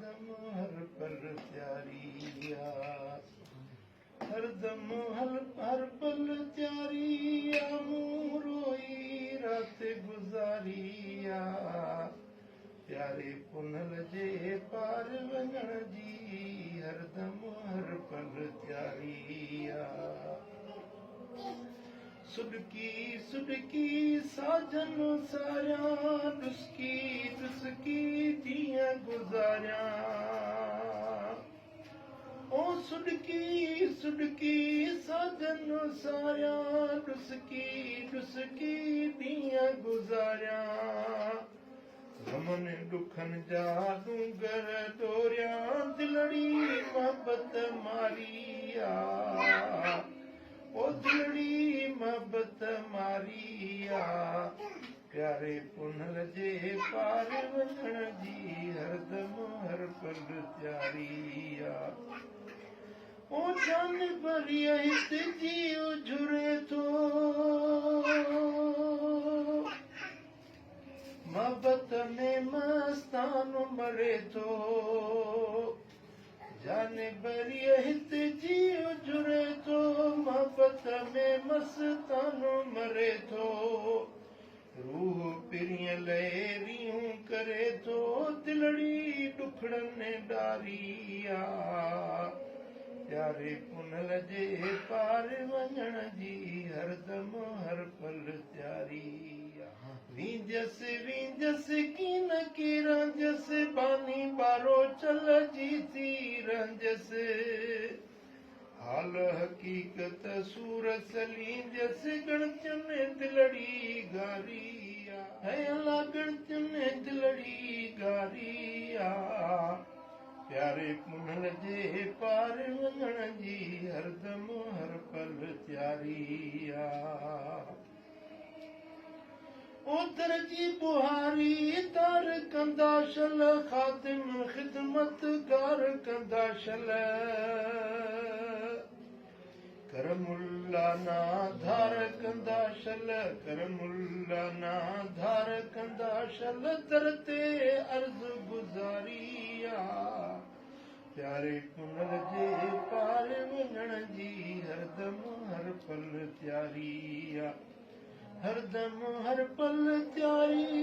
हरदम हर पल त्यारी आ, हरदम हर पल त्यारी आ, मूं रोई रात गुज़ारी आ, प्यारे पुनल जे पार वञण जी हरदम हर पल त्यारी आ। सुडकी सुडकी साजन सारियां डुसकी डुसकी दियां गुज़ारियां, ओ सुडकी सुडकी साजन सारियां डुसकी डुसकी दियां गुज़ारियां, गमन दुखन जा डूंगर डोरियां दिलड़ी मोहब्बत मारी आ, ओ दिलड़ी मोहब्बत मारी आ, प्यारे पुनल जे पार वञण जी हरदम हर पल त्यारी आ। ओ जान भरी हित जीव झुरे थो, मोहब्बत में मस्तानो मरे थो, जाने भरी हित जीव जुरे थो, मोहब्बत में मस्तानो मरे थो, रूह पिरिय लहरियूं करे थो, दिलड़ी डुखड़नि डारी आ, प्यारे पुनल जे पार वञण जी हरदम हर पल त्यारी आ। वींजस वींजस कीन की रंजस बानी बारो चल जी थी रंजस, हाल हकीकत सूरत लींजस गणचन दिलड़ी गारी आ, है अला गणचन दिलड़ी गारी आ, प्यारे पुनल जे पार वञण जी हरदम हर पल त्यारी आ। ओतर जी बुहारी तार कंदा शल, खातिम ख़िदमत गार कंदा शल, करमुल्ला ना धार कंदा शल, करमुल्ला ना धार कंदा शल, दर ते अर्ज़ गुज़ारी आ, प्यारे पुनल जे पार वञण जी हरदम हर पल त्यारी आ, हरदम हर पल त्यारी